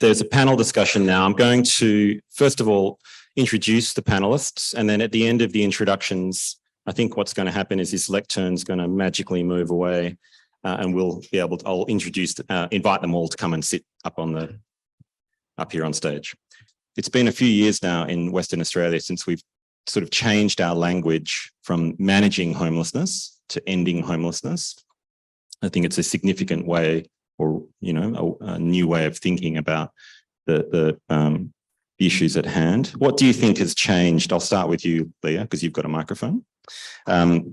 there's a panel discussion now. I'm going to, first of all, introduce the panelists, and then at the end of the introductions, I think what's going to happen is this lectern's going to magically move away, and we'll be able to, I'll introduce, invite them all to come and sit up here on stage. It's been a few years now in Western Australia since we've sort of changed our language from managing homelessness to ending homelessness. I think it's a significant way, or, you know, a new way of thinking about the issues at hand. What do you think has changed? I'll start with you, Leah, because you've got a microphone.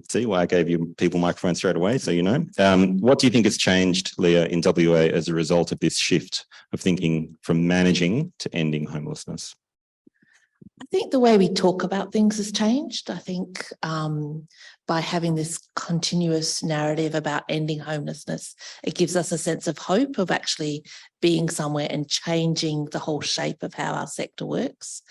See why I gave you people microphones straight away, so you know. What do you think has changed, Leah, in WA as a result of this shift of thinking from managing to ending homelessness? I think the way we talk about things has changed. I think by having this continuous narrative about ending homelessness, it gives us a sense of hope of actually being somewhere and changing the whole shape of how our sector works.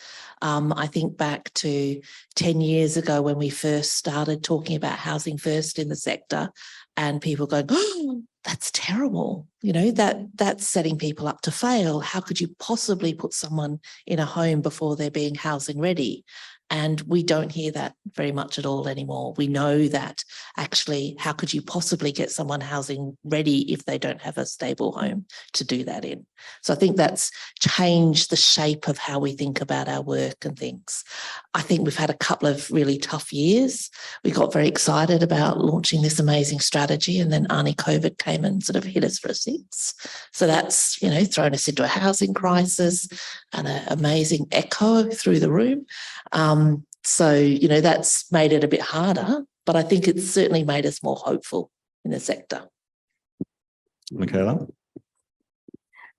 I think back to 10 years ago when we first started talking about housing first in the sector, and people going, oh, that's terrible. You know, that's setting people up to fail. How could you possibly put someone in a home before they're being housing ready? And we don't hear that very much at all anymore. We know that actually, how could you possibly get someone housing ready if they don't have a stable home to do that in? So I think that's changed the shape of how we think about our work and things. I think we've had a couple of really tough years. We got very excited about launching this amazing strategy, and then Arnie COVID came and sort of hit us for a six. So that's, you know, thrown us into a housing crisis and an amazing echo through the room. So, you know, that's made it a bit harder, but I think it's certainly made us more hopeful in the sector. Michala?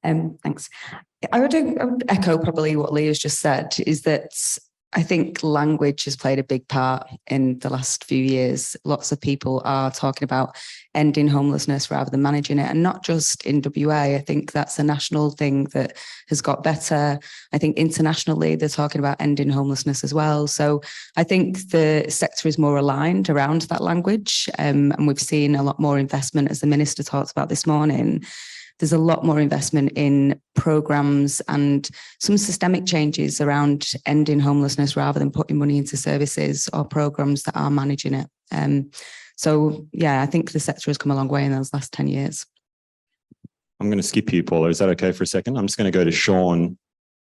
Thanks. I would echo probably what Leah's just said, is that I think language has played a big part in the last few years. Lots of people are talking about ending homelessness rather than managing it, and not just in WA. I think that's a national thing that has got better. I think internationally they're talking about ending homelessness as well. So I think the sector is more aligned around that language, and we've seen a lot more investment, as the Minister talked about this morning. There's a lot more investment in programs and some systemic changes around ending homelessness rather than putting money into services or programs that are managing it. So, yeah, I think the sector has come a long way in those last 10 years. I'm going to skip you, Paula. Is that okay for a second? I'm just going to go to Sean.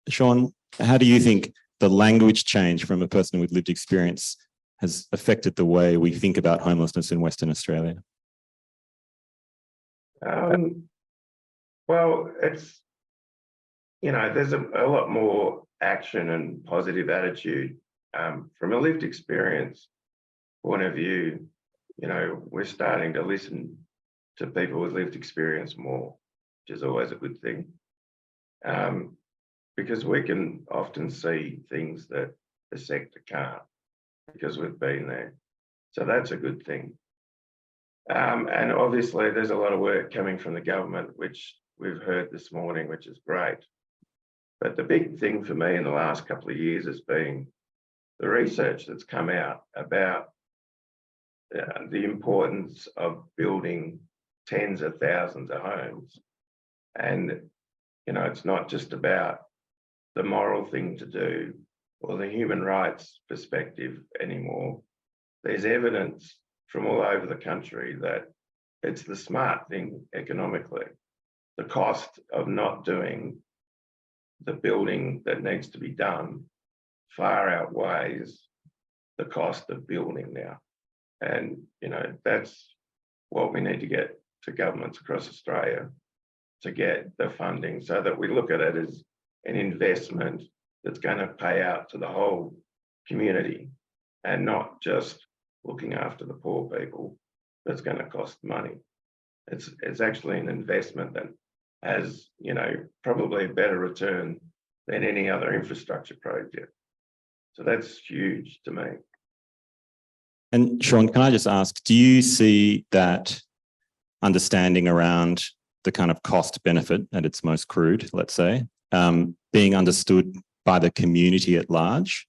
Sean, how do you think the language change from a person with lived experience has affected the way we think about homelessness in Western Australia? Well, it's, you know, there's a lot more action and positive attitude. From a lived experience point of view, you know, we're starting to listen to people with lived experience more, which is always a good thing, because we can often see things that the sector can't because we've been there. So that's a good thing. And obviously there's a lot of work coming from the government, which we've heard this morning, which is great. But the big thing for me in the last couple of years has been the research that's come out about the importance of building tens of thousands of homes. And, you know, it's not just about the moral thing to do or the human rights perspective anymore. There's evidence from all over the country that it's the smart thing economically. The cost of not doing the building that needs to be done far outweighs the cost of building now. And, you know, that's what we need to get to governments across Australia, to get the funding so that we look at it as an investment that's going to pay out to the whole community and not just looking after the poor people that's going to cost money. It's actually an investment that has, you know, probably a better return than any other infrastructure project. So that's huge to me. And Sean, can I just ask, do you see that understanding around the kind of cost benefit at its most crude, let's say, being understood by the community at large?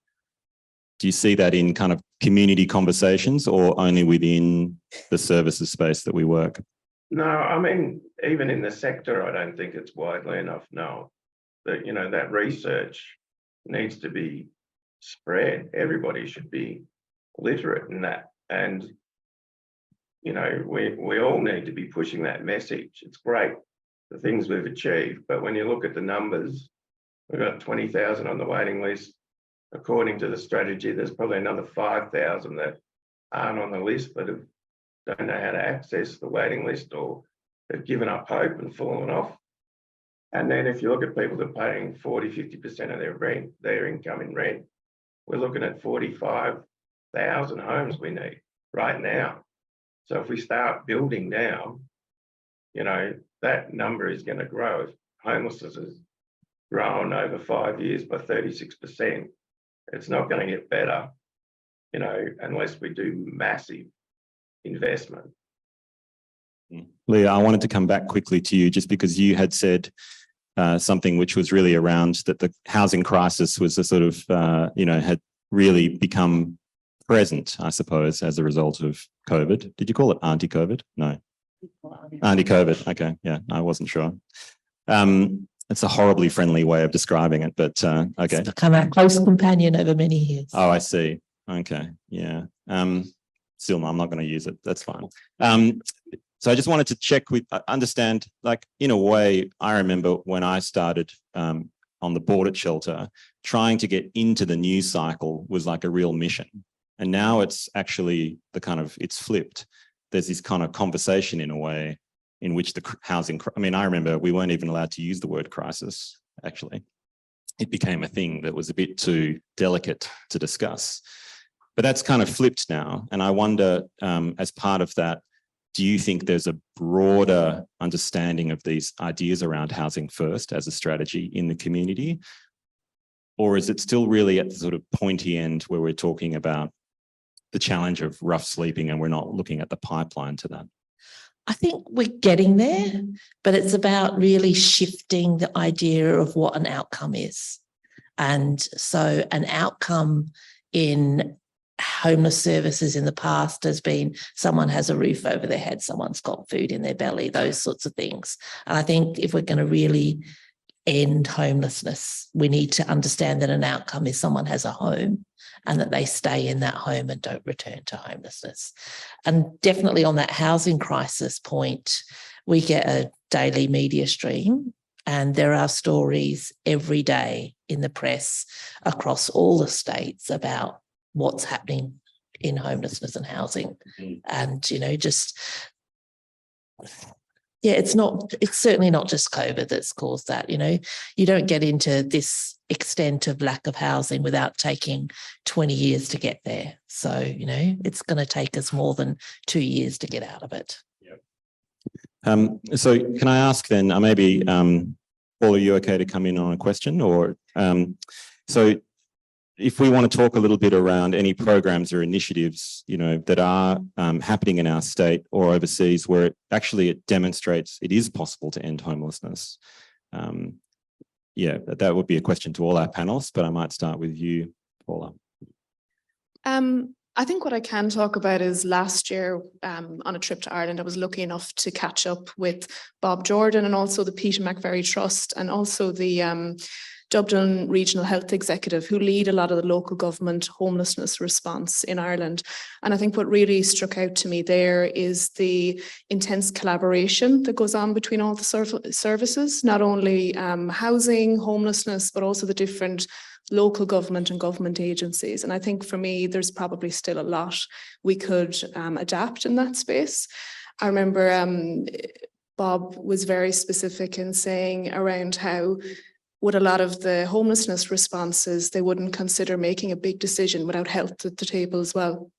Do you see that in kind of community conversations or only within the services space that we work? No, I mean, even in the sector, I don't think it's widely enough known. that, you know, that research needs to be spread. Everybody should be literate in that. And, you know, we all need to be pushing that message. It's great, the things we've achieved, but when you look at the numbers, we've got 20,000 on the waiting list. According to the strategy, there's probably another 5,000 that aren't on the list, but don't know how to access the waiting list, or have given up hope and fallen off. And then if you look at people that are paying 40, 50% of their rent, their income in rent, we're looking at 45,000 homes we need right now. So if we start building now, you know, that number is going to grow. If homelessness has grown over 5 years by 36%, it's not going to get better, you know, unless we do massive investment. Leah, I wanted to come back quickly to you just because you had said something which was really around that the housing crisis was a sort of, you know, had really become present, I suppose, as a result of COVID. Did you call it anti-COVID? No. Anti-COVID. Okay. Yeah, I wasn't sure. It's a horribly friendly way of describing it, but okay. It's become our close companion over many years. Oh, I see. Okay. Yeah. Still, I'm not going to use it. That's fine. So I just wanted to check understand, like, in a way, I remember when I started on the board at Shelter, trying to get into the news cycle was like a real mission. And now it's actually it's flipped. There's this kind of conversation in a way in which the housing, I mean, I remember we weren't even allowed to use the word crisis, actually. It became a thing that was a bit too delicate to discuss. But that's kind of flipped now. And I wonder, as part of that, do you think there's a broader understanding of these ideas around housing first as a strategy in the community? Or is it still really at the sort of pointy end where we're talking about the challenge of rough sleeping and we're not looking at the pipeline to that? I think we're getting there, but it's about really shifting the idea of what an outcome is. And so an outcome in homeless services in the past has been someone has a roof over their head, someone's got food in their belly, those sorts of things. And I think if we're going to really end homelessness, we need to understand that an outcome is someone has a home and that they stay in that home and don't return to homelessness. And definitely on that housing crisis point, we get a daily media stream and there are stories every day in the press across all the states about what's happening in homelessness and housing. And, you know, just, yeah, it's certainly not just COVID that's caused that. You know, you don't get into this extent of lack of housing without taking 20 years to get there. So, you know, it's going to take us more than 2 years to get out of it. So can I ask then, maybe, Paula, are you okay to come in on a question? Or so if we want to talk a little bit around any programs or initiatives, you know, that are happening in our state or overseas where it demonstrates it is possible to end homelessness. Yeah, that would be a question to all our panelists, but I might start with you, Paula. I think what I can talk about is last year on a trip to Ireland, I was lucky enough to catch up with Bob Jordan and also the Peter McVerry Trust and also the Dublin Regional Health Executive, who lead a lot of the local government homelessness response in Ireland. And I think what really struck out to me there is the intense collaboration that goes on between all the services, not only housing, homelessness, but also the different local government and government agencies. And I think for me, there's probably still a lot we could adapt in that space. I remember Bob was very specific in saying around how with a lot of the homelessness responses, they wouldn't consider making a big decision without health at the table as well.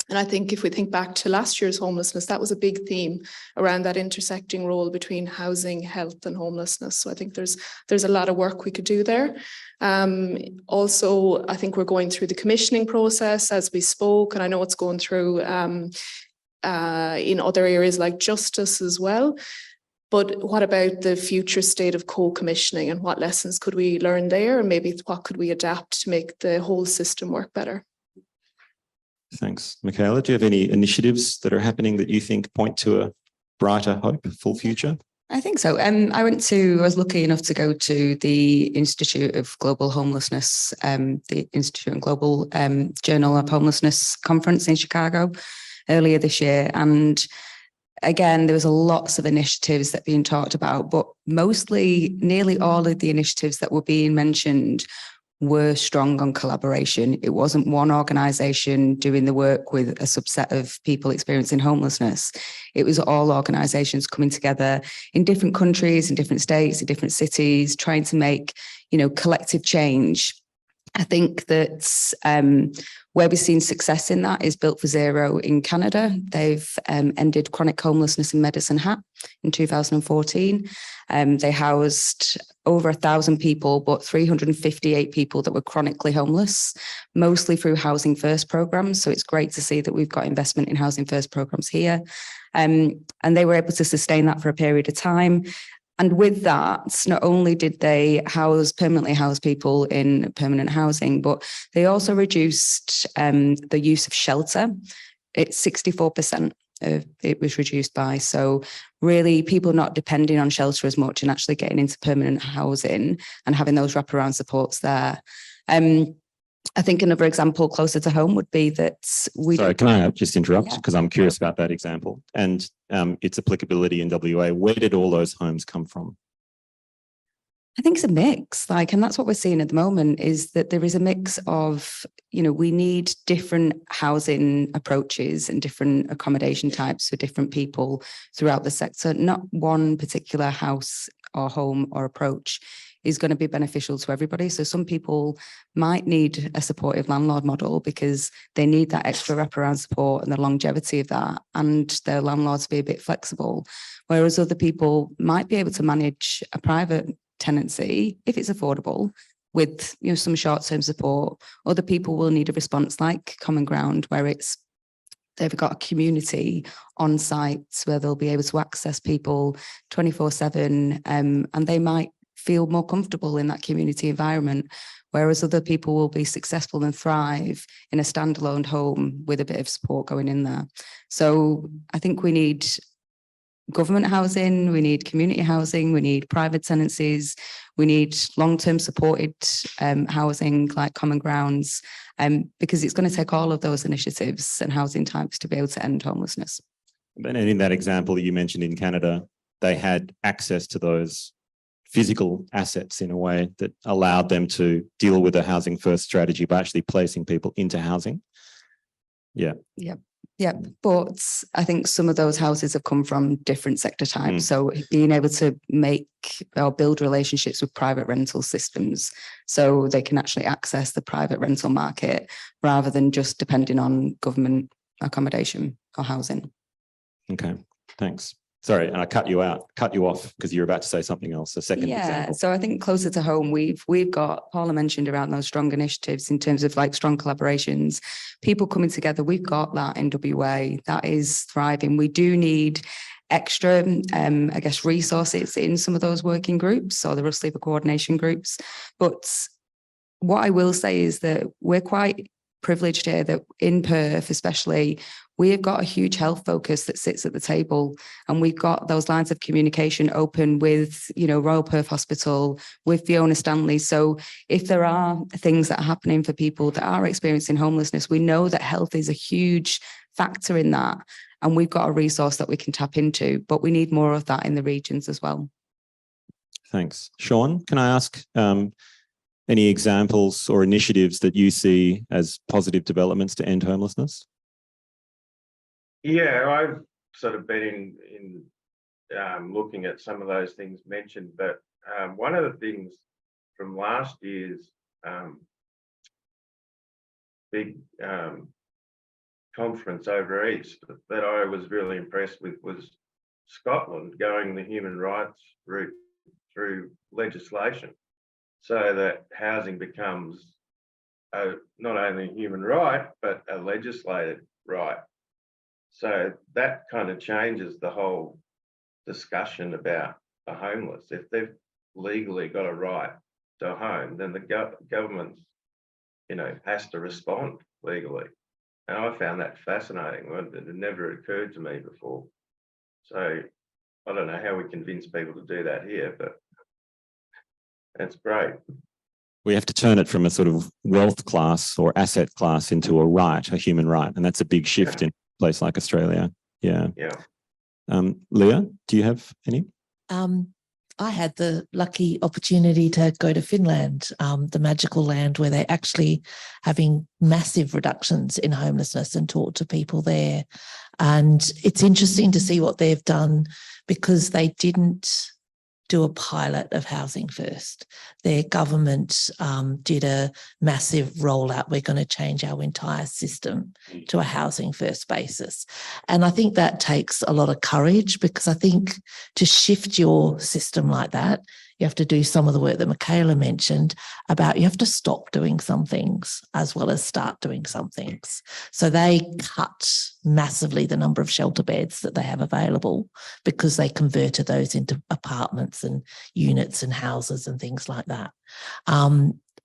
And I think if we think back to last year's homelessness, that was a big theme around that intersecting role between housing, health and homelessness. So I think there's a lot of work we could do there. Also, I think we're going through the commissioning process as we spoke, and I know it's going through in other areas like justice as well. But what about the future state of co-commissioning and what lessons could we learn there? And maybe what could we adapt to make the whole system work better? Thanks. Michala, do you have any initiatives that are happening that you think point to a brighter, hopeful future? I think so. I was lucky enough to go to the Institute of Global Homelessness, the Institute of Global Journal of Homelessness conference in Chicago earlier this year. And again, there was lots of initiatives that being talked about, but nearly all of the initiatives that were being mentioned were strong on collaboration. It wasn't one organisation doing the work with a subset of people experiencing homelessness. It was all organisations coming together in different countries, in different states, in different cities, trying to make, collective change. I think that where we've seen success in that is Built for Zero in Canada. They've ended chronic homelessness in Medicine Hat in 2014. They housed over 1,000 people, but 358 people that were chronically homeless, mostly through Housing First programs. So it's great to see that we've got investment in Housing First programs here. And they were able to sustain that for a period of time. And with that, not only did they permanently house people in permanent housing, but they also reduced the use of shelter. It's 64% it was reduced by. So really people not depending on shelter as much and actually getting into permanent housing and having those wraparound supports there. I think another example closer to home would be that Sorry, can I just interrupt? Yeah. Because I'm curious about that example and its applicability in WA. Where did all those homes come from? I think it's a mix, and that's what we're seeing at the moment is that there is a mix of, we need different housing approaches and different accommodation types for different people throughout the sector. Not one particular house or home or approach is going to be beneficial to everybody. So some people might need a supportive landlord model because they need that extra wraparound support and the longevity of that, and their landlords be a bit flexible. Whereas other people might be able to manage a private tenancy if it's affordable with some short-term support. Other people will need a response like Common Ground, where they've got a community on site where they'll be able to access people 24/7, and they might feel more comfortable in that community environment, whereas other people will be successful and thrive in a standalone home with a bit of support going in there. So I think we need government housing, we need community housing, we need private tenancies, we need long-term supported housing like Common Grounds, because it's going to take all of those initiatives and housing types to be able to end homelessness. And in that example that you mentioned in Canada, they had access to those physical assets in a way that allowed them to deal with a housing first strategy by actually placing people into housing. Yeah. Yeah, but I think some of those houses have come from different sector types. So being able to make or build relationships with private rental systems so they can actually access the private rental market rather than just depending on government accommodation or housing. Okay, thanks. Sorry, and I cut you off because you're about to say something else, a second example. So I think closer to home, we've got, Paula mentioned around those strong initiatives in terms of strong collaborations, people coming together. We've got that in WA, that is thriving. We do need extra, resources in some of those working groups or the Russ Lever coordination groups. But what I will say is that we're quite privileged here that in Perth, especially, we have got a huge health focus that sits at the table, and we've got those lines of communication open with, Royal Perth Hospital, with Fiona Stanley. So if there are things that are happening for people that are experiencing homelessness, we know that health is a huge factor in that, and we've got a resource that we can tap into, but we need more of that in the regions as well. Thanks. Sean, can I ask any examples or initiatives that you see as positive developments to end homelessness? Yeah, I've sort of been in looking at some of those things mentioned, but one of the things from last year's big conference over East that I was really impressed with was Scotland going the human rights route through legislation so that housing becomes not only a human right, but a legislated right. So that kind of changes the whole discussion about the homeless. If they've legally got a right to a home, then the government, has to respond legally. And I found that fascinating. It never occurred to me before. So I don't know how we convince people to do that here, but that's great. We have to turn it from a sort of wealth class or asset class into a right, a human right. And that's a big shift in a place like Australia. Yeah. Yeah. Leah, do you have any? I had the lucky opportunity to go to Finland, the magical land where they're actually having massive reductions in homelessness, and talk to people there. And it's interesting to see what they've done, because they didn't do a pilot of housing first. Their government did a massive rollout. We're going to change our entire system to a housing first basis. And I think that takes a lot of courage, because I think to shift your system like that, you have to do some of the work that Michala mentioned about, you have to stop doing some things as well as start doing some things. So they cut massively the number of shelter beds that they have available, because they converted those into apartments and units and houses and things like that.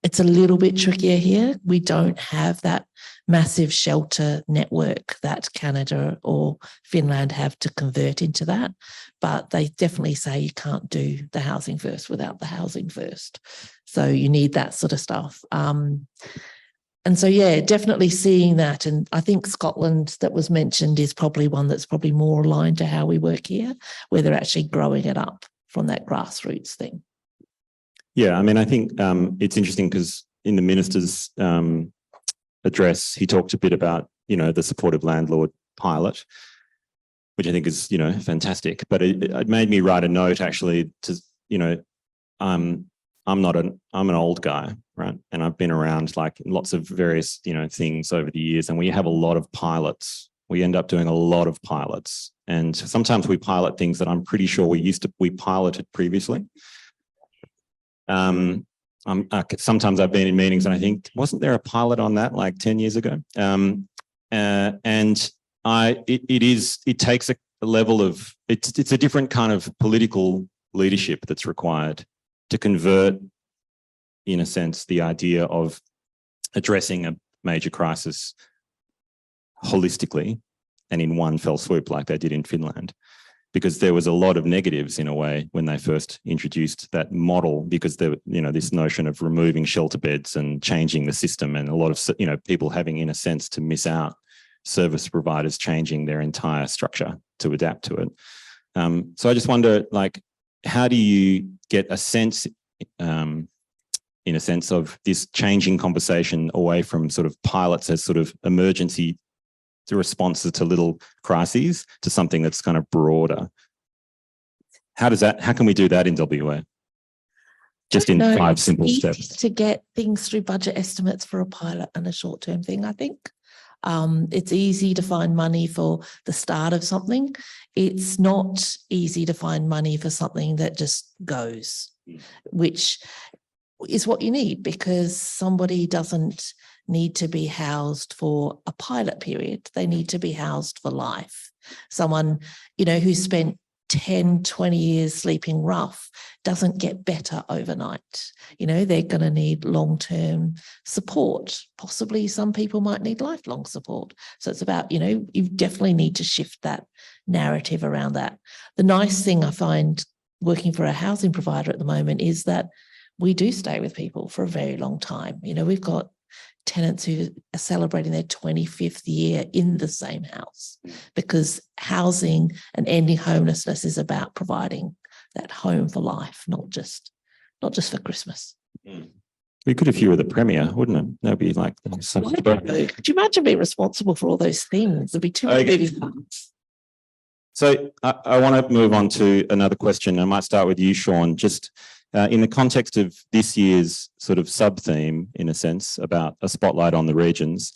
It's a little bit trickier here. We don't have that massive shelter network that Canada or Finland have to convert into that, but they definitely say you can't do the housing first without the housing first. So you need that sort of stuff. And so, yeah, definitely seeing that. And I think Scotland that was mentioned is probably one that's probably more aligned to how we work here, where they're actually growing it up from that grassroots thing. Yeah, I mean, I think it's interesting because in the minister's address, he talked a bit about, the supportive landlord pilot, which I think is, fantastic. But it made me write a note actually to, I'm an old guy, right? And I've been around like lots of various, things over the years, and we have a lot of pilots. We end up doing a lot of pilots, and sometimes we pilot things that I'm pretty sure we piloted previously. Sometimes I've been in meetings and I think, wasn't there a pilot on that like 10 years ago? It takes a level of, it's a different kind of political leadership that's required to convert, in a sense, the idea of addressing a major crisis holistically and in one fell swoop like they did in Finland. Because there was a lot of negatives in a way when they first introduced that model, because there, this notion of removing shelter beds and changing the system, and a lot of, people having, in a sense, to miss out, service providers changing their entire structure to adapt to it. So I just wonder, like, how do you get a sense, in a sense, of this changing conversation away from sort of pilots as sort of emergency responses to little crises to something that's kind of broader? How can we do that in WA? Just in 5 simple steps. To get things through budget estimates for a pilot and a short-term thing, I think. It's easy to find money for the start of something. It's not easy to find money for something that just goes, which is what you need, because somebody doesn't need to be housed for a pilot period. They need to be housed for life. Someone, who spent 10, 20 years sleeping rough doesn't get better overnight. They're going to need long-term support. Possibly some people might need lifelong support. So it's about, you definitely need to shift that narrative around that. The nice thing I find working for a housing provider at the moment is that we do stay with people for a very long time. We've got tenants who are celebrating their 25th year in the same house, because housing and ending homelessness is about providing that home for life, not just for Christmas. We could if you were the Premier, wouldn't it? That'd be like so much better. Could you imagine being responsible for all those things? There'd be too many moving parts. So I want to move on to another question. I might start with you, Sean. Just in the context of this year's sort of sub-theme, in a sense, about a spotlight on the regions,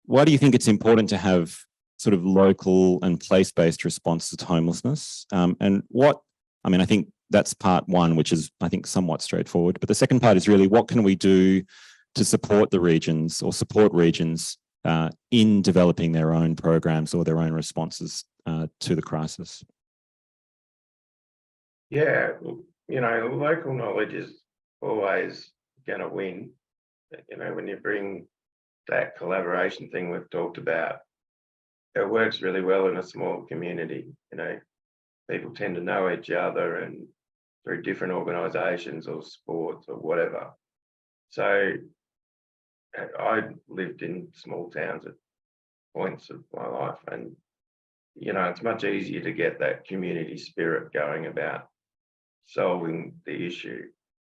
why do you think it's important to have sort of local and place-based responses to homelessness? I think that's part one, which is, I think, somewhat straightforward. But the second part is really, what can we do to support the regions or support regions in developing their own programs or their own responses to the crisis? Yeah, local knowledge is always going to win. When you bring that collaboration thing we've talked about, it works really well in a small community. people tend to know each other and through different organisations or sports or whatever. So I lived in small towns at points of my life, and you know, it's much easier to get that community spirit going about solving the issue,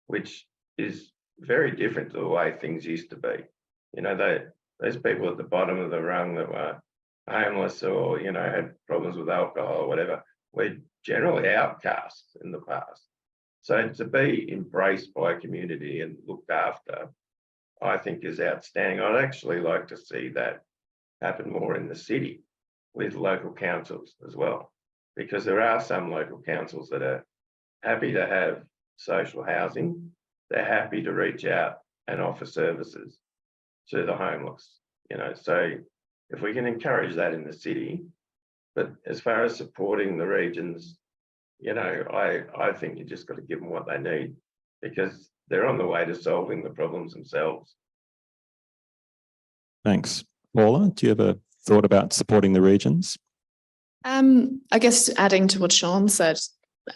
which is very different to the way things used to be. You know, those people at the bottom of the rung that were homeless or, you know, had problems with alcohol or whatever, were generally outcasts in the past. So to be embraced by a community and looked after, I think is outstanding. I'd actually like to see that happen more in the city with local councils as well, because there are some local councils that are happy to have social housing. They're happy to reach out and offer services to the homeless, you know. So if we can encourage that in the city, but as far as supporting the regions, you know, I think you just got to give them what they need, because they're on the way to solving the problems themselves. Thanks. Paula, do you have a thought about supporting the regions? I guess adding to what Sean said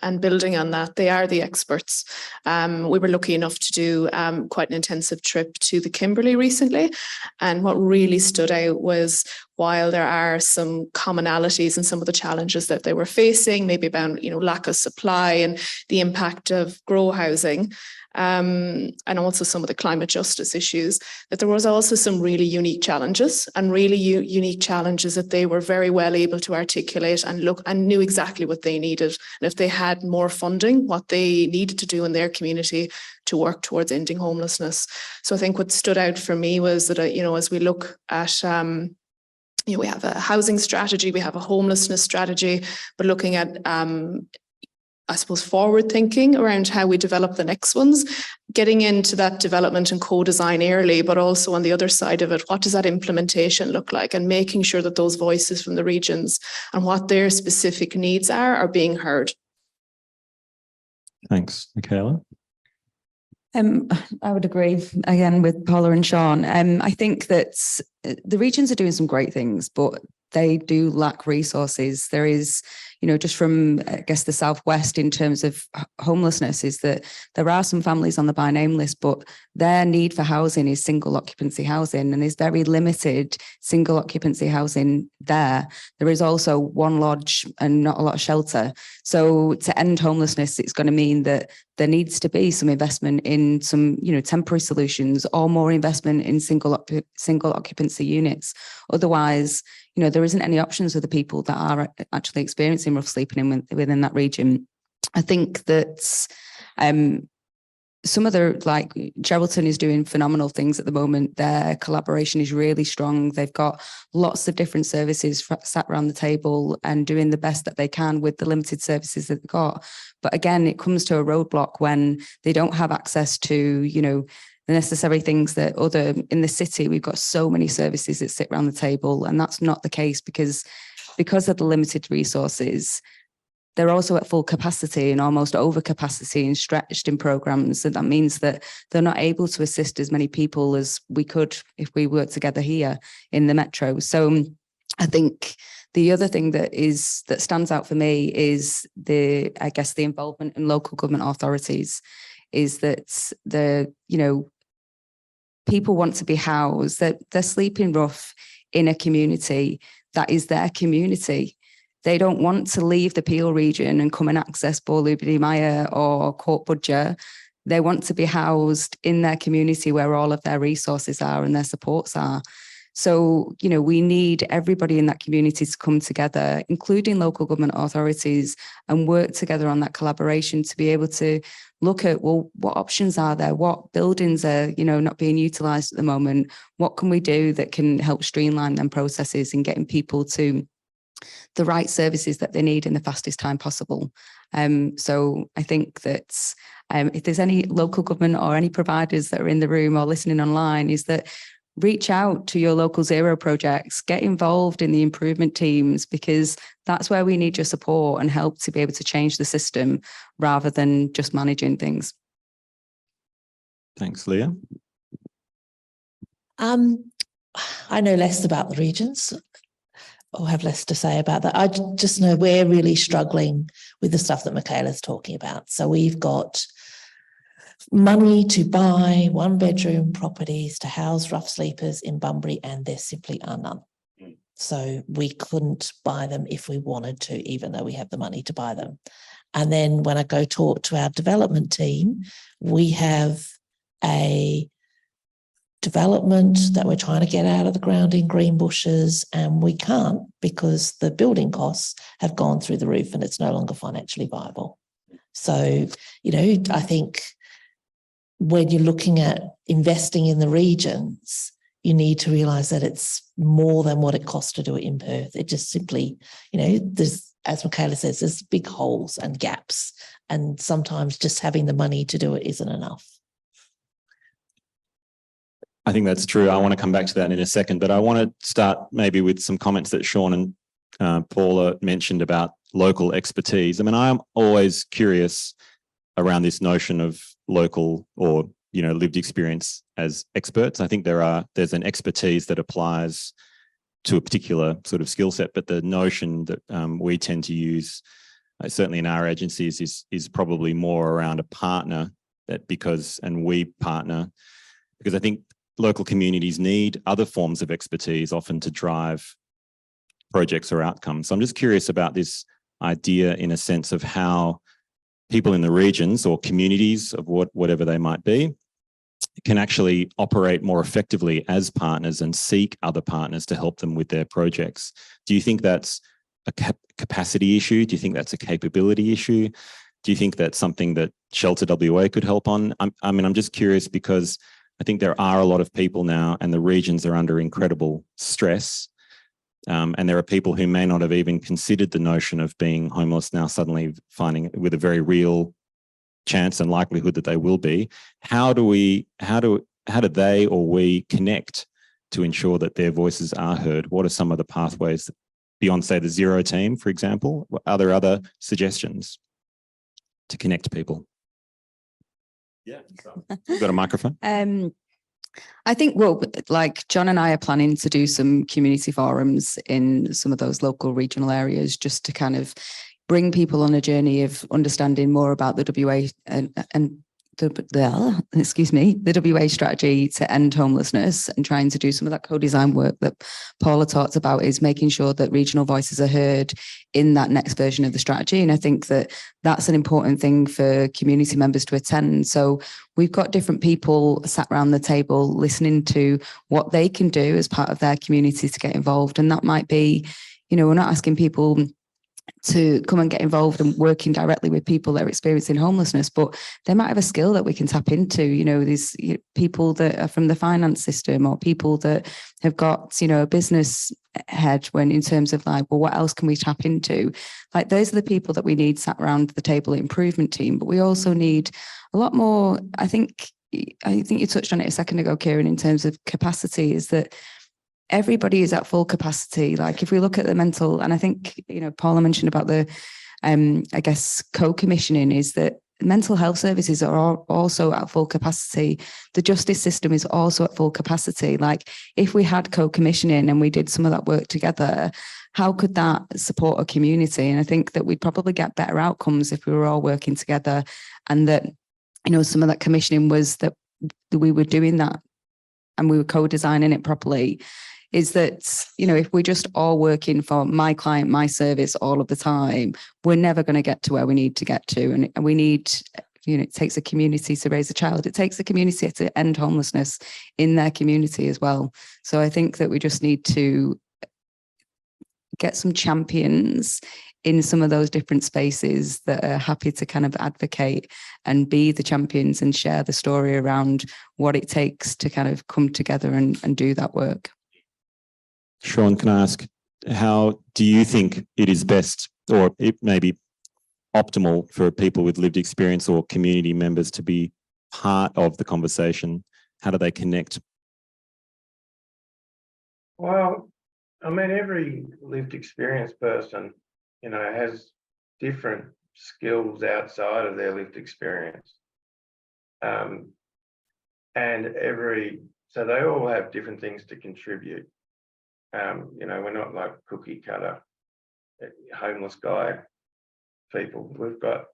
and building on that, they are the experts. We were lucky enough to do quite an intensive trip to the Kimberley recently. And what really stood out was, while there are some commonalities in some of the challenges that they were facing, maybe about, you know, lack of supply and the impact of grow housing, and also some of the climate justice issues, that there was also some really unique challenges unique challenges that they were very well able to articulate and look and knew exactly what they needed. And if they had more funding, what they needed to do in their community to work towards ending homelessness. So I think what stood out for me was that, you know, as we look at, you know, we have a housing strategy, we have a homelessness strategy, but looking at, I suppose, forward thinking around how we develop the next ones, getting into that development and co-design early, but also on the other side of it, what does that implementation look like, and making sure that those voices from the regions and what their specific needs are being heard. Thanks, Michala. I would agree again with Paula and Sean. I think that the regions are doing some great things, but they do lack resources. There is, you know, just from, I guess, the Southwest in terms of homelessness, is that there are some families on the by name list, but their need for housing is single occupancy housing, and there's very limited single occupancy housing there. There is also one lodge and not a lot of shelter. So to end homelessness, it's going to mean that there needs to be some investment in some, you know, temporary solutions, or more investment in single occupancy units. Otherwise, you know, there isn't any options for the people that are actually experiencing rough sleeping within that region. I think that some of the, like, Geraldton is doing phenomenal things at the moment. Their collaboration is really strong. They've got lots of different services sat around the table and doing the best that they can with the limited services that they've got. But again, it comes to a roadblock when they don't have access to, you know, the necessary things that in the city, we've got so many services that sit around the table, and that's not the case because of the limited resources. They're also at full capacity and almost over capacity and stretched in programs. And that means that they're not able to assist as many people as we could if we worked together here in the metro. So I think the other thing that stands out for me is the involvement in local government authorities, is that people want to be housed, that they're sleeping rough in a community that is their community. They don't want to leave the Peel region and come and access Borloo-Bidi-Maya or Corr Budger. They want to be housed in their community where all of their resources are and their supports are. So, you know, we need everybody in that community to come together, including local government authorities, and work together on that collaboration to be able to look at, well, what options are there? What buildings are, you know, not being utilised at the moment? What can we do that can help streamline them processes and getting people to the right services that they need in the fastest time possible? So I think that if there's any local government or any providers that are in the room or listening online, is that reach out to your local zero projects, get involved in the improvement teams, because that's where we need your support and help to be able to change the system rather than just managing things. Thanks, Leah. I know less about the regions. I'll have less to say about that. I just know we're really struggling with the stuff that Michala's talking about. So we've got money to buy 1-bedroom properties to house rough sleepers in Bunbury, and there simply are none. So we couldn't buy them if we wanted to, even though we have the money to buy them. And then when I go talk to our development team, we have a development that we're trying to get out of the ground in Greenbushes, and we can't because the building costs have gone through the roof and it's no longer financially viable. So, you know, I think when you're looking at investing in the regions, you need to realise that it's more than what it costs to do it in Perth. It just simply, you know, there's, as Michala says, there's big holes and gaps, and sometimes just having the money to do it isn't enough. I think that's true. I want to come back to that in a second, but I want to start maybe with some comments that Sean and Paula mentioned about local expertise. I mean, I'm always curious around this notion of local or, you know, lived experience as experts. I think there's an expertise that applies to a particular sort of skill set, but the notion that we tend to use, certainly in our agencies, is probably more around a partner and we partner because I think local communities need other forms of expertise often to drive projects or outcomes. So I'm just curious about this idea in a sense of how people in the regions or communities of whatever they might be can actually operate more effectively as partners and seek other partners to help them with their projects. Do you think that's a capacity issue? Do you think that's a capability issue? Do you think that's something that Shelter WA could help on? I'm just curious because I think there are a lot of people now and the regions are under incredible stress. And there are people who may not have even considered the notion of being homeless now suddenly finding with a very real chance and likelihood that they will be. How do they or we connect to ensure that their voices are heard? What are some of the pathways beyond, say, the Zero team, for example? Are there other suggestions to connect people? Yeah, you've got a microphone. I think, well, like John and I are planning to do some community forums in some of those local regional areas just to kind of bring people on a journey of understanding more about the WA and the WA strategy to end homelessness, and trying to do some of that co-design work that Paula talked about is making sure that regional voices are heard in that next version of the strategy. And I think that that's an important thing for community members to attend. So we've got different people sat around the table listening to what they can do as part of their community to get involved. And that might be, you know, we're not asking people to come and get involved and working directly with people that are experiencing homelessness, but they might have a skill that we can tap into. You know, these people that are from the finance system, or people that have got, you know, a business head when in terms of like, well, what else can we tap into? Like, those are the people that we need sat around the table improvement team. But we also need a lot more. I think you touched on it a second ago, Kieran, in terms of capacity, is that everybody is at full capacity. Like, if we look at the mental, and I think, you know, Paula mentioned about the, I guess, co-commissioning, is that mental health services are also at full capacity. The justice system is also at full capacity. Like, if we had co-commissioning and we did some of that work together, how could that support a community? And I think that we'd probably get better outcomes if we were all working together, and that, you know, some of that commissioning was that we were doing that and we were co-designing it properly. Is that, you know, if we're just all working for my client, my service all of the time, we're never going to get to where we need to get to. And we need, you know, it takes a community to raise a child. It takes a community to end homelessness in their community as well. So I think that we just need to get some champions in some of those different spaces that are happy to kind of advocate and be the champions and share the story around what it takes to kind of come together and do that work. Sean, can I ask, how do you think it is best, or it may be optimal, for people with lived experience or community members to be part of the conversation? How do they connect? Well, I mean, every lived experience person, you know, has different skills outside of their lived experience. So they all have different things to contribute. You know, we're not like cookie cutter homeless guy people. We've got,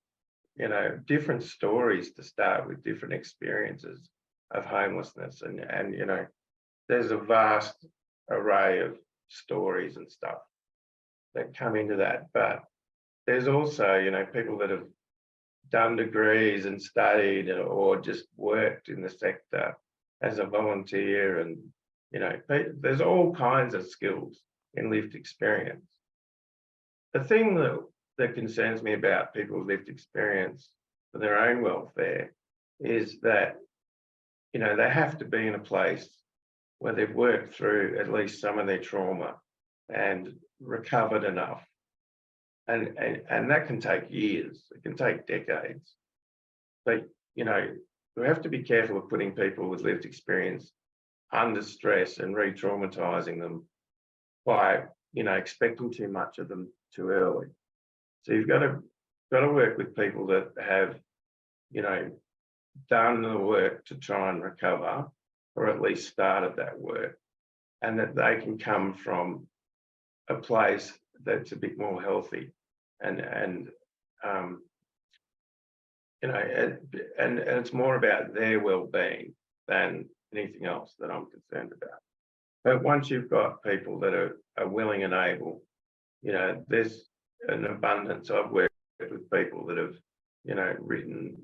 you know, different stories to start with, different experiences of homelessness, and you know, there's a vast array of stories and stuff that come into that. But there's also, you know, people that have done degrees and studied or just worked in the sector as a volunteer, and you know, there's all kinds of skills in lived experience. The thing that concerns me about people with lived experience for their own welfare is that, you know, they have to be in a place where they've worked through at least some of their trauma and recovered enough. And that can take years, it can take decades. But, you know, we have to be careful of putting people with lived experience under stress and re-traumatizing them by, you know, expecting too much of them too early. So you've got to work with people that have, you know, done the work to try and recover, or at least started that work, and that they can come from a place that's a bit more healthy, and you know, and it's more about their well-being than anything else that I'm concerned about. But once you've got people that are willing and able, you know, there's an abundance. I've worked with people that have, you know, written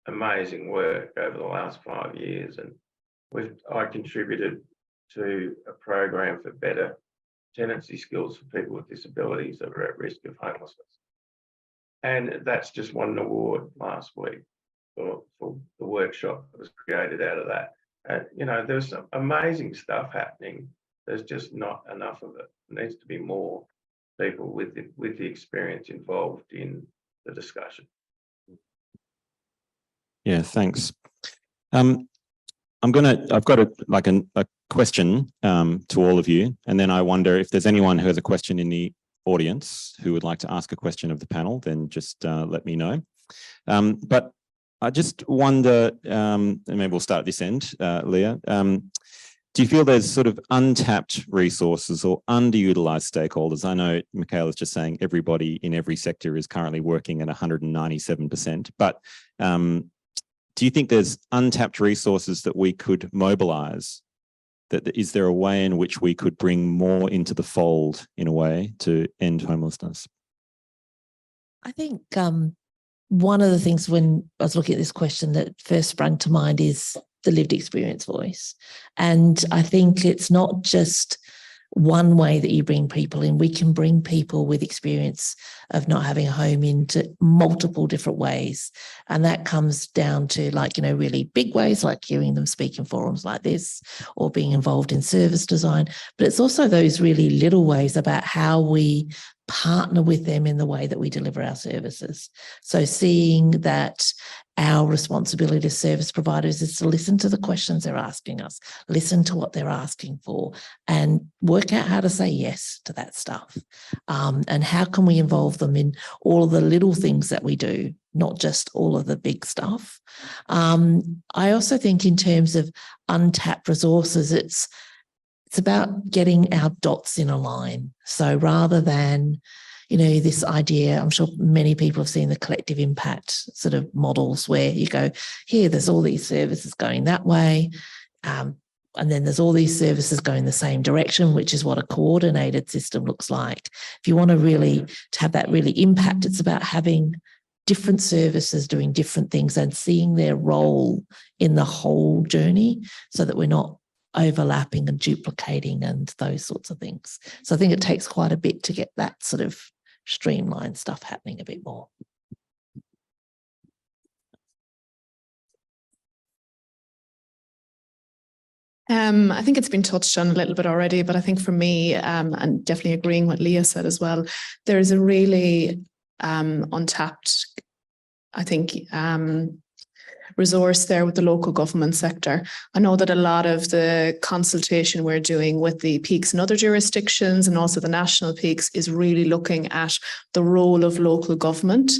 amazing work over the last 5 years, and I contributed to a program for better tenancy skills for people with disabilities that are at risk of homelessness. And that's just won an award last week for the workshop that was created out of that. And, you know, there's some amazing stuff happening. There's just not enough of it. There needs to be more people with the experience involved in the discussion. Yeah, thanks. I've got a question to all of you, and then I wonder if there's anyone who has a question in the audience who would like to ask a question of the panel, then just let me know. But I just wonder, and maybe we'll start at this end, Leah, do you feel there's sort of untapped resources or underutilized stakeholders? I know Michala's just saying everybody in every sector is currently working at 197%, but do you think there's untapped resources that we could mobilize? Is there a way in which we could bring more into the fold in a way to end homelessness? I think one of the things when I was looking at this question that first sprung to mind is the lived experience voice. And I think it's not just one way that you bring people in. We can bring people with experience of not having a home into multiple different ways. And that comes down to, like, you know, really big ways, like hearing them speak in forums like this or being involved in service design. But it's also those really little ways about how we partner with them in the way that we deliver our services. So seeing that our responsibility as service providers is to listen to the questions they're asking us, listen to what they're asking for, and work out how to say yes to that stuff. And how can we involve them in all of the little things that we do, not just all of the big stuff. I also think in terms of untapped resources, it's about getting our dots in a line. So rather than, you know, this idea, I'm sure many people have seen the collective impact sort of models where you go, here, there's all these services going that way. And then there's all these services going the same direction, which is what a coordinated system looks like. If you want to have that really impact, it's about having different services doing different things and seeing their role in the whole journey so that we're not overlapping and duplicating and those sorts of things. So I think it takes quite a bit to get that sort of streamlined stuff happening a bit more. I think it's been touched on a little bit already, but I think for me, and definitely agreeing what Leah said as well, there is a really untapped, I think, resource there with the local government sector. I know that a lot of the consultation we're doing with the peaks in other jurisdictions and also the national peaks is really looking at the role of local government.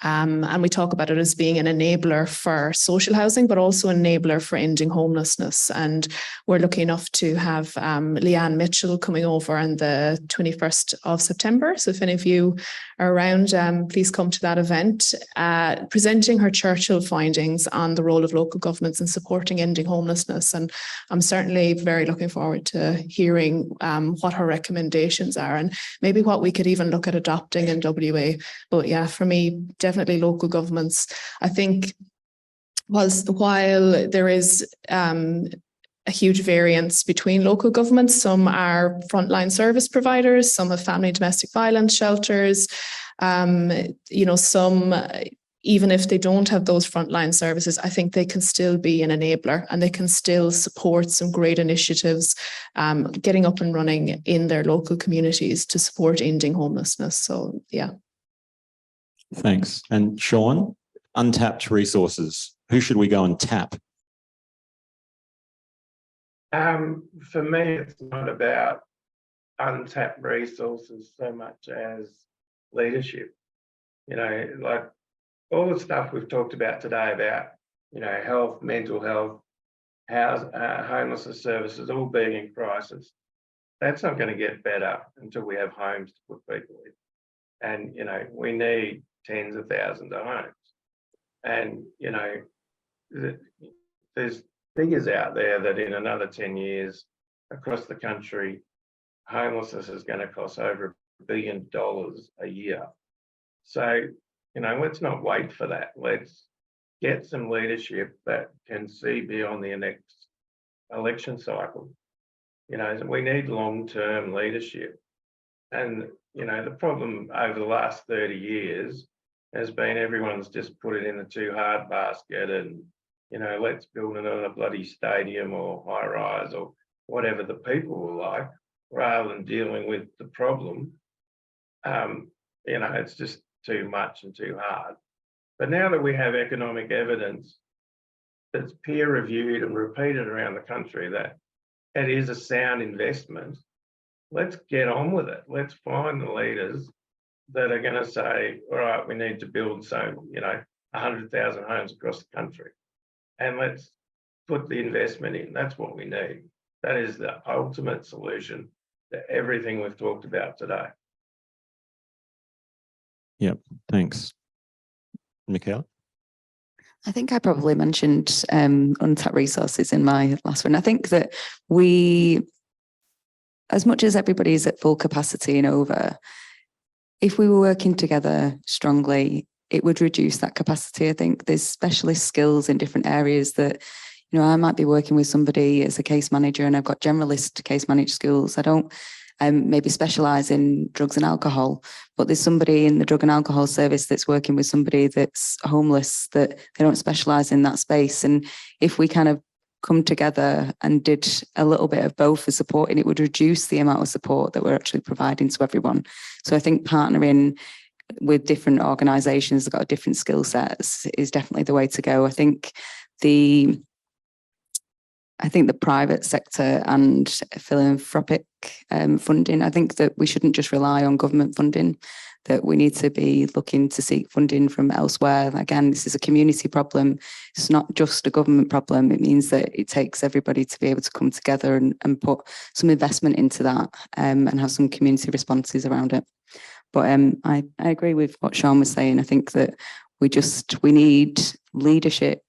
And we talk about it as being an enabler for social housing, but also an enabler for ending homelessness. And we're lucky enough to have Leah and Michala coming over on the 21st of September. So if any of you are around, please come to that event, presenting her Churchill findings on the role of local governments in supporting ending homelessness. And I'm certainly very looking forward to hearing what her recommendations are and maybe what we could even look at adopting in WA. But yeah, for me, definitely local governments. I think while there is a huge variance between local governments. Some are frontline service providers, some have family and domestic violence shelters, some, even if they don't have those frontline services, I think they can still be an enabler and they can still support some great initiatives getting up and running in their local communities to support ending homelessness. So, yeah. Thanks. And Sean, untapped resources, who should we go and tap? For me, it's not about untapped resources so much as leadership. Like all the stuff we've talked about today about, health, mental health, homelessness services, all being in crisis. That's not going to get better until we have homes to put people in. And, we need tens of thousands of homes. And, there's figures out there that in another 10 years across the country, homelessness is going to cost over $1 billion a year. So, let's not wait for that. Let's get some leadership that can see beyond the next election cycle. We need long-term leadership. And, the problem over the last 30 years has been everyone's just put it in the too hard basket and, let's build another bloody stadium or high rise or whatever the people will like, rather than dealing with the problem. It's just too much and too hard. But now that we have economic evidence that's peer reviewed and repeated around the country that it is a sound investment, let's get on with it. Let's find the leaders that are going to say, all right, we need to build 100,000 homes across the country. And let's put the investment in. That's what we need. That is the ultimate solution to everything we've talked about today. Yep, thanks. Michala? I think I probably mentioned untapped resources in my last one. I think that we, as much as everybody is at full capacity and over, if we were working together strongly, it would reduce that capacity. I think there's specialist skills in different areas that, I might be working with somebody as a case manager and I've got generalist case managed skills. I don't maybe specialise in drugs and alcohol, but there's somebody in the drug and alcohol service that's working with somebody that's homeless that they don't specialise in that space. And if we kind of come together and did a little bit of both for supporting, it would reduce the amount of support that we're actually providing to everyone. So I think partnering with different organisations that got different skill sets is definitely the way to go. I think the private sector and philanthropic funding, I think that we shouldn't just rely on government funding, that we need to be looking to seek funding from elsewhere. Again, this is a community problem. It's not just a government problem. It means that it takes everybody to be able to come together and put some investment into that and have some community responses around it. But I agree with what Sean was saying. I think that we need leadership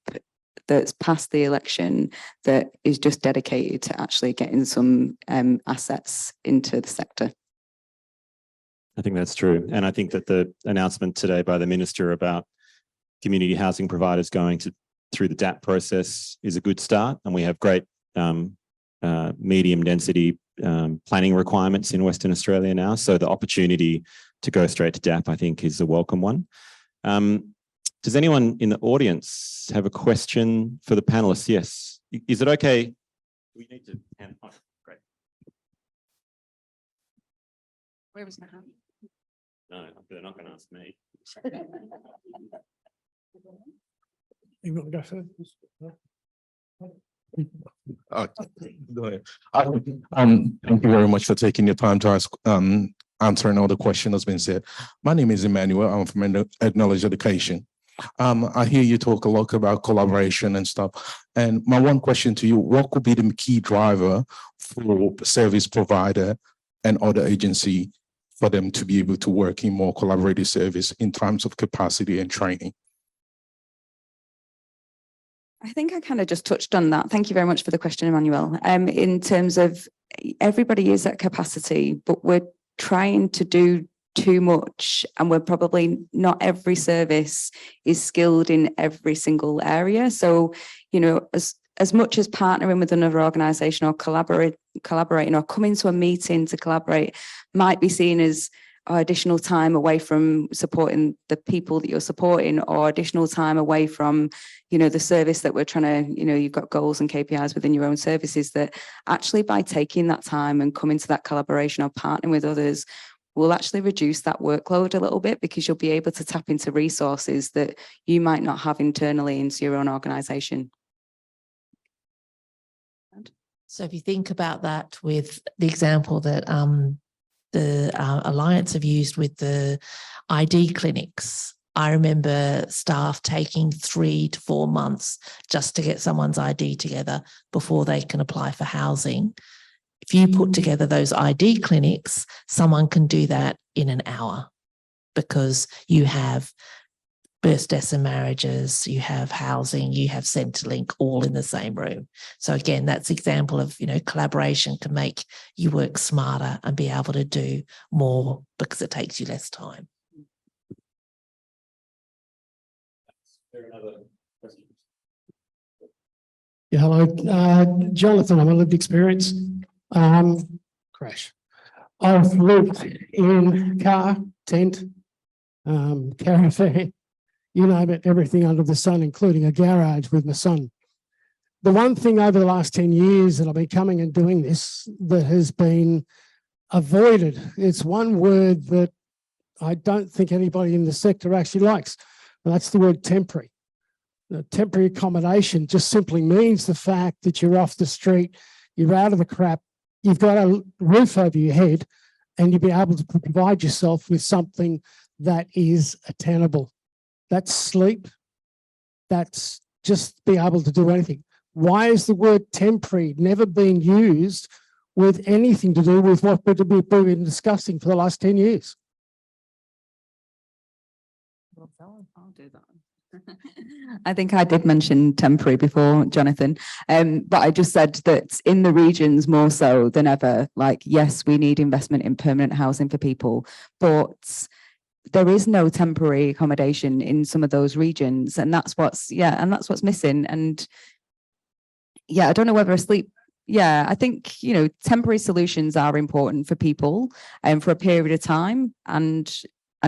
that's past the election that is just dedicated to actually getting some assets into the sector. I think that's true. And I think that the announcement today by the Minister about community housing providers going through the DAP process is a good start. And we have great medium density planning requirements in Western Australia now. So the opportunity to go straight to DAP, I think, is a welcome one. Does anyone in the audience have a question for the panelists? Yes. Is it okay? We need to. Oh, great. Where was my hand? No, they're not going to ask me. You want to go first? Go ahead. Thank you very much for taking your time to ask, answering all the questions that's been said. My name is Emmanuel. I'm from Acknowledge Education. I hear you talk a lot about collaboration and stuff. And my one question to you, what could be the key driver for service provider and other agency for them to be able to work in more collaborative service in terms of capacity and training? I think I kind of just touched on that. Thank you very much for the question, Emmanuel. In terms of everybody is at capacity, but we're trying to do too much, and we're probably not every service is skilled in every single area. So, you know, as much as partnering with another organisation or collaborating or coming to a meeting to collaborate might be seen as additional time away from supporting the people that you're supporting, or additional time away from, you know, the service that we're trying to, you know, you've got goals and KPIs within your own services, that actually by taking that time and coming to that collaboration or partnering with others will actually reduce that workload a little bit, because you'll be able to tap into resources that you might not have internally into your own organisation. So if you think about that with the example that the Alliance have used with the ID clinics, I remember staff taking 3 to 4 months just to get someone's ID together before they can apply for housing. If you put together those ID clinics, someone can do that in an hour, because you have births, deaths and marriages, you have housing, you have Centrelink all in the same room. So again, that's an example of, you know, collaboration can make you work smarter and be able to do more because it takes you less time. Yeah, hello, Jonathan. I'm a lived experience. Crash. I've lived in car, tent, caravan, you name it, everything under the sun, including a garage with my son. The one thing over the last 10 years that I've been coming and doing this that has been avoided, it's one word that I don't think anybody in the sector actually likes, and that's the word temporary. The temporary accommodation just simply means the fact that you're off the street, you're out of the crap, you've got a roof over your head, and you'll be able to provide yourself with something that is attainable. That's sleep. That's just be able to do anything. Why is the word temporary never been used with anything to do with what we've been discussing for the last 10 years? I'll do that. I think I did mention temporary before, Jonathan, but I just said that in the regions more so than ever, like, yes, we need investment in permanent housing for people, but there is no temporary accommodation in some of those regions, and that's what's missing. And yeah, I don't know whether I think, you know, temporary solutions are important for people and for a period of time, and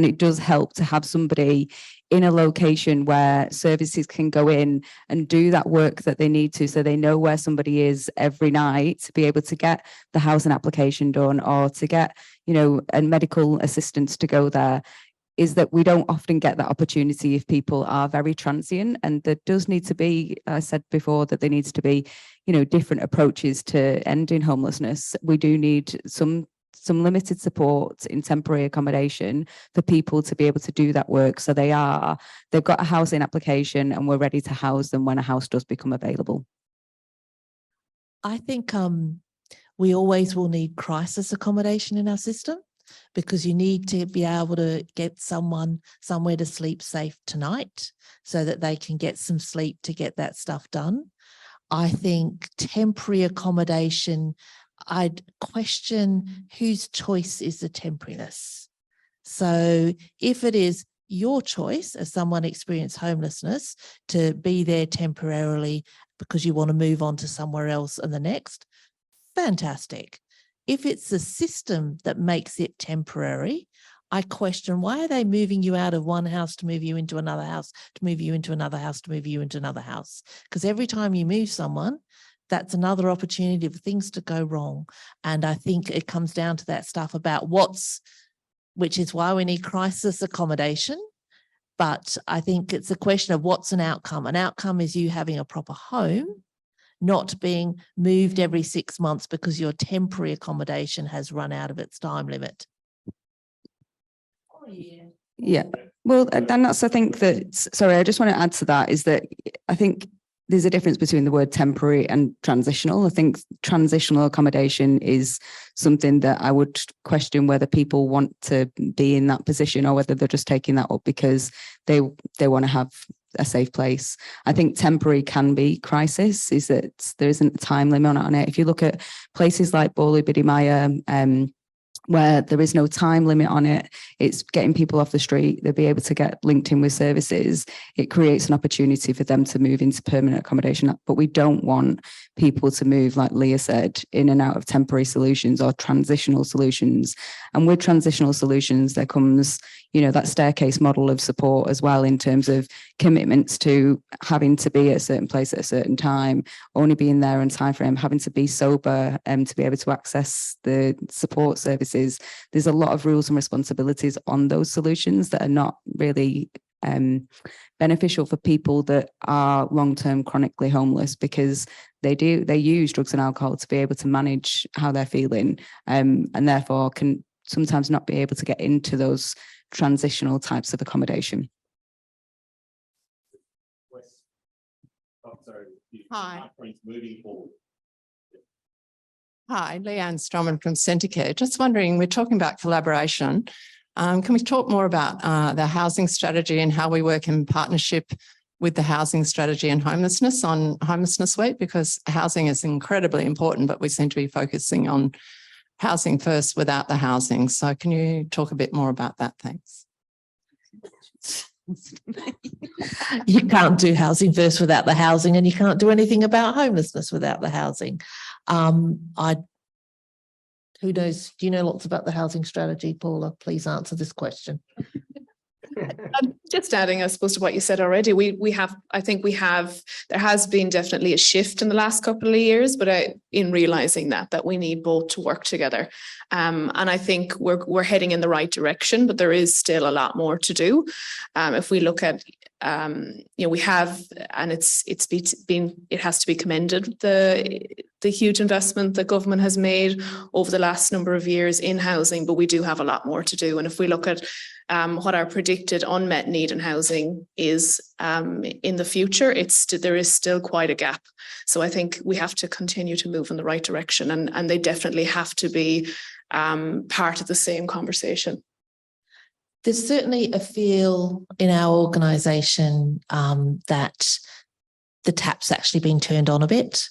it does help to have somebody in a location where services can go in and do that work that they need to, so they know where somebody is every night to be able to get the housing application done, or to get, you know, a medical assistance to go there. Is that we don't often get that opportunity if people are very transient, and there does need to be, I said before, that there needs to be, you know, different approaches to ending homelessness. We do need some limited support in temporary accommodation for people to be able to do that work, so they've got a housing application and we're ready to house them when a house does become available. I think we always will need crisis accommodation in our system, because you need to be able to get someone somewhere to sleep safe tonight so that they can get some sleep to get that stuff done. I think temporary accommodation, I'd question whose choice is the temporariness. So if it is your choice as someone experienced homelessness to be there temporarily because you want to move on to somewhere else and the next, fantastic. If it's the system that makes it temporary, I question, why are they moving you out of one house to move you into another house, to move you into another house, to move you into another house? Because every time you move someone, that's another opportunity for things to go wrong. And I think it comes down to that stuff about which is why we need crisis accommodation, But I think it's a question of what's an outcome. An outcome is you having a proper home, not being moved every 6 months because your temporary accommodation has run out of its time limit. Yeah, well, and that's, I think that, sorry, I just want to add to that is that I think there's a difference between the word temporary and transitional. I think transitional accommodation is something that I would question whether people want to be in that position or whether they're just taking that up because they want to have a safe place. I think temporary can be crisis, is that there isn't a time limit on it. If you look at places like Bowley-Biddy-Maya, where there is no time limit on it, it's getting people off the street, they'll be able to get linked in with services. It creates an opportunity for them to move into permanent accommodation. But we don't want people to move, like Leah said, in and out of temporary solutions or transitional solutions. And with transitional solutions, there comes, you know, that staircase model of support as well, in terms of commitments to having to be at a certain place at a certain time, only being there in time frame, having to be sober to be able to access the support services. There's a lot of rules and responsibilities on those solutions that are not really beneficial for people that are long-term chronically homeless, because they use drugs and alcohol to be able to manage how they're feeling, and therefore can sometimes not be able to get into those transitional types of accommodation. Hi. Hi, Leanne Stroman from Centacare. Just wondering, we're talking about collaboration. Can we talk more about the housing strategy and how we work in partnership with the housing strategy and homelessness on Homelessness Week? Because housing is incredibly important, but we seem to be focusing on housing first without the housing. So can you talk a bit more about that? Thanks. You can't do housing first without the housing, and you can't do anything about homelessness without the housing. Who knows? Do you know lots about the housing strategy, Paula? Please answer this question. Just adding, I suppose, to what you said already, there has been definitely a shift in the last couple of years, but in realizing that we need both to work together. And I think we're heading in the right direction, but there is still a lot more to do. If we look at, we have, and it has to be commended, the huge investment that government has made over the last number of years in housing, but we do have a lot more to do. And if we look at what our predicted unmet need in housing is in the future, there is still quite a gap. So I think we have to continue to move in the right direction, and they definitely have to be part of the same conversation. There's certainly a feel in our organisation that the tap's actually been turned on a bit.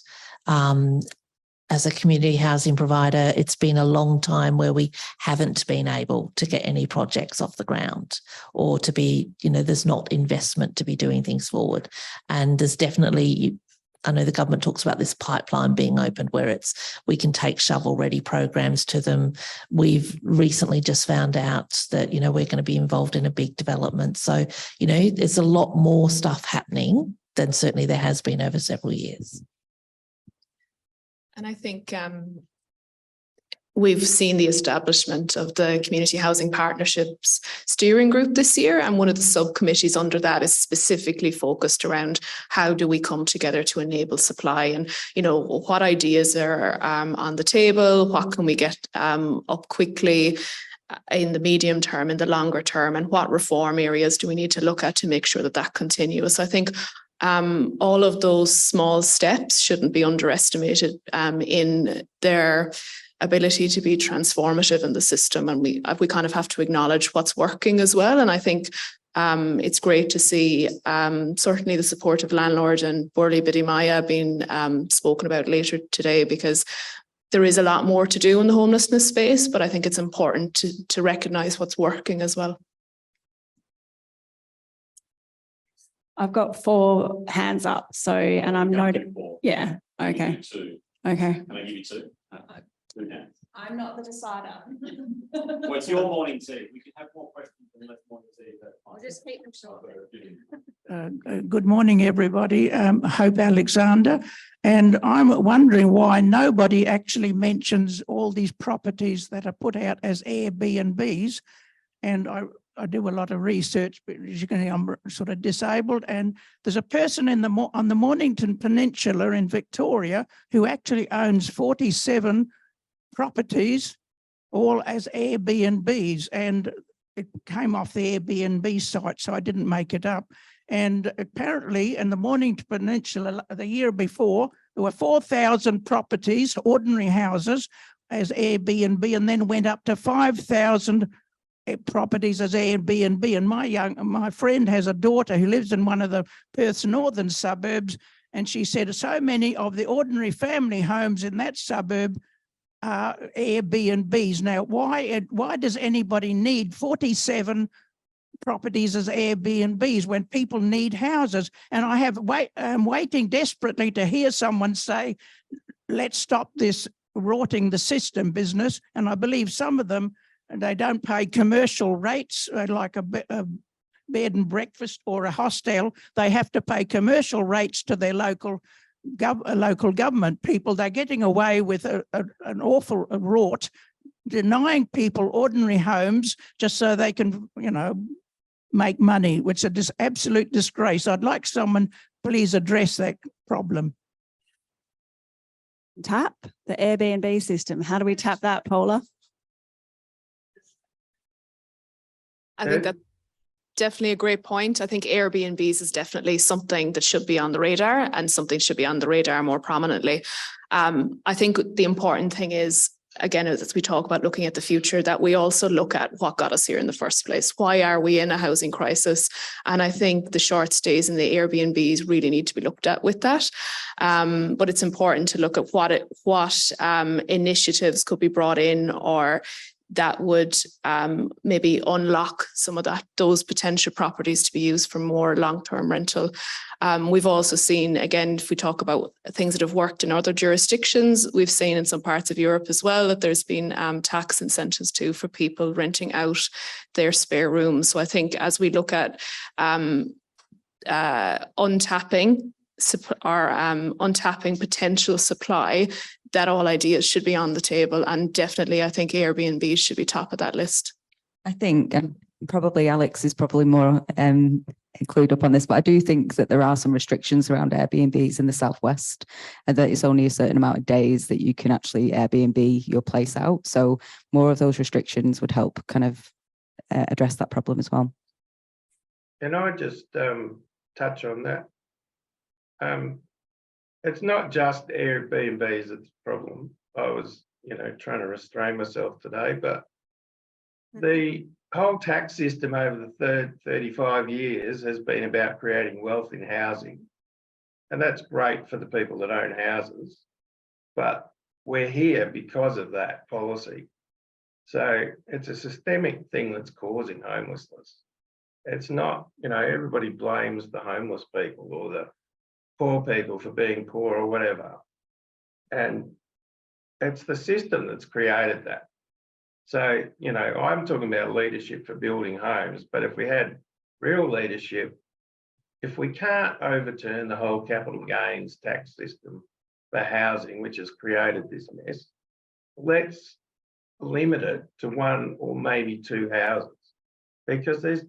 As a community housing provider, it's been a long time where we haven't been able to get any projects off the ground, or to be, there's not investment to be doing things forward. And there's definitely, I know the government talks about this pipeline being opened where we can take shovel-ready programs to them. We've recently just found out that, we're going to be involved in a big development. So, there's a lot more stuff happening than certainly there has been over several years. And I think we've seen the establishment of the Community Housing Partnerships Steering Group this year, and one of the subcommittees under that is specifically focused around how do we come together to enable supply, and what ideas are on the table, what can we get up quickly in the medium term, in the longer term, and what reform areas do we need to look at to make sure that continues. So I think all of those small steps shouldn't be underestimated in their ability to be transformative in the system, and we kind of have to acknowledge what's working as well. And I think it's great to see certainly the support of landlord and Bowley-Biddy-Maya being spoken about later today, because there is a lot more to do in the homelessness space, but I think it's important to recognise what's working as well. I've got 4 hands up, and I'm noting. Yeah. Okay. Okay. Can I give you 2? 2 hands. I'm not the decider. Well, it's your morning tea. We can have more questions than less morning tea. I'll just keep them short. Good morning, everybody. Hope Alexander. And I'm wondering why nobody actually mentions all these properties that are put out as Airbnbs. And I do a lot of research, but as you can see, I'm sort of disabled. And there's a person on the Mornington Peninsula in Victoria who actually owns 47 properties, all as Airbnbs. And it came off the Airbnb site, so I didn't make it up. And apparently in the Mornington Peninsula the year before, there were 4,000 properties, ordinary houses, as Airbnb, and then went up to 5,000 properties as Airbnb. And my friend has a daughter who lives in one of the Perth's northern suburbs, and she said so many of the ordinary family homes in that suburb are Airbnbs. Now, why does anybody need 47 properties as Airbnbs when people need houses? And I'm waiting desperately to hear someone say, let's stop this rotting the system business. And I believe some of them, they don't pay commercial rates like a bed and breakfast or a hostel. They have to pay commercial rates to their local government people. They're getting away with an awful rot, denying people ordinary homes just so they can, make money, which is an absolute disgrace. I'd like someone please address that problem. Tap the Airbnb system. How do we tap that, Paula? I think that's definitely a great point. I think Airbnbs is definitely something that should be on the radar, and something should be on the radar more prominently. I think the important thing is, again, as we talk about looking at the future, that we also look at what got us here in the first place. Why are we in a housing crisis? And I think the short stays in the Airbnbs really need to be looked at with that. But it's important to look at what initiatives could be brought in, or that would maybe unlock some of those potential properties to be used for more long-term rental. We've also seen, again, if we talk about things that have worked in other jurisdictions, we've seen in some parts of Europe as well that there's been tax incentives too for people renting out their spare rooms. So I think as we look at untapping potential supply, that all ideas should be on the table. And definitely, I think Airbnb should be top of that list. I think probably Alex is probably more clued up on this, but I do think that there are some restrictions around Airbnbs in the Southwest, and that it's only a certain amount of days that you can actually Airbnb your place out. So more of those restrictions would help kind of address that problem as well. Can I just touch on that? It's not just Airbnbs that's a problem. I was, trying to restrain myself today, but the whole tax system over the 35 years has been about creating wealth in housing. And that's great for the people that own houses, but we're here because of that policy. So it's a systemic thing that's causing homelessness. It's not, everybody blames the homeless people or the poor people for being poor or whatever. And it's the system that's created that. So, I'm talking about leadership for building homes, but if we had real leadership, if we can't overturn the whole capital gains tax system for housing, which has created this mess, let's limit it to one or maybe two houses, because there's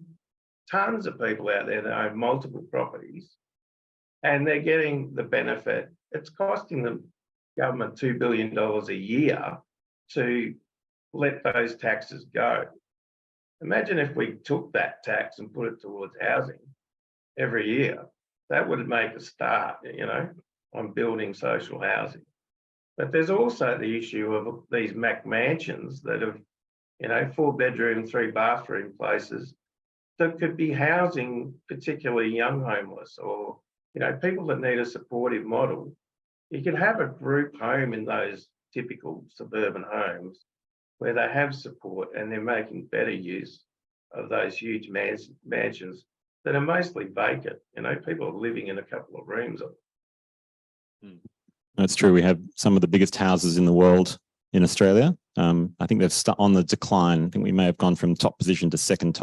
tons of people out there that own multiple properties and they're getting the benefit. It's costing the government $2 billion a year to let those taxes go. Imagine if we took that tax and put it towards housing every year. That would make a start, on building social housing. But there's also the issue of these McMansions that have, 4-bedroom, 3-bathroom places that could be housing particularly young homeless or, people that need a supportive model. You could have a group home in those typical suburban homes where they have support and they're making better use of those huge mansions that are mostly vacant. People are living in a couple of rooms. That's true. We have some of the biggest houses in the world in Australia. I think they've on the decline. I think we may have gone from top position to second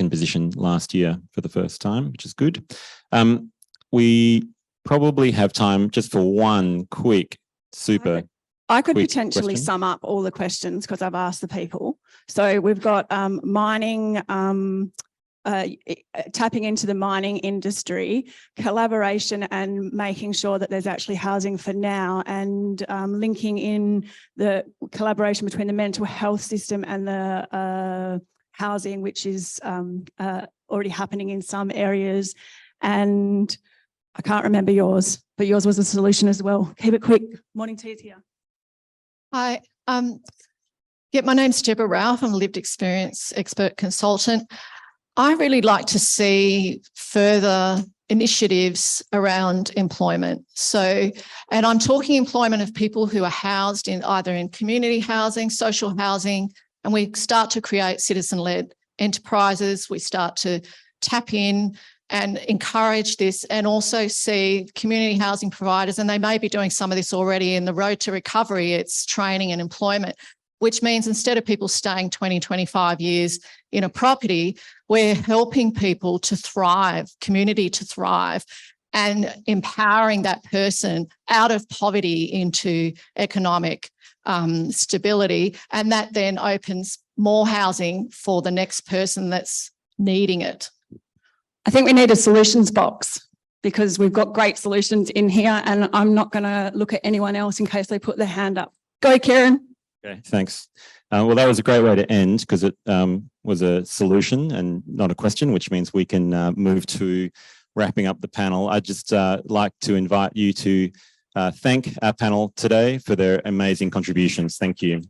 position last year for the first time, which is good. We probably have time just for one quick super I could quick potentially question. sum up all the questions because I've asked the people. So we've got mining, tapping into the mining industry, collaboration and making sure that there's actually housing for now, and linking in the collaboration between the mental health system and the housing, which is already happening in some areas. And I can't remember yours, but yours was a solution as well. Keep it quick. Morning tea is here. Hi, my name's Deborah Ralph. I'm a lived experience expert consultant. I really like to see further initiatives around employment. So, and I'm talking employment of people who are housed in either in community housing, social housing, and we start to create citizen-led enterprises. We start to tap in and encourage this, and also see community housing providers, and they may be doing some of this already in the road to recovery. It's training and employment, which means instead of people staying 20, 25 years in a property, we're helping people to thrive, community to thrive, and empowering that person out of poverty into economic stability. And that then opens more housing for the next person that's needing it. I think we need a solutions box because we've got great solutions in here, and I'm not going to look at anyone else in case they put their hand up. Go, Kieran. Okay, thanks. Well, that was a great way to end because it was a solution and not a question, which means we can move to wrapping up the panel. I'd just like to invite you to thank our panel today for their amazing contributions. Thank you.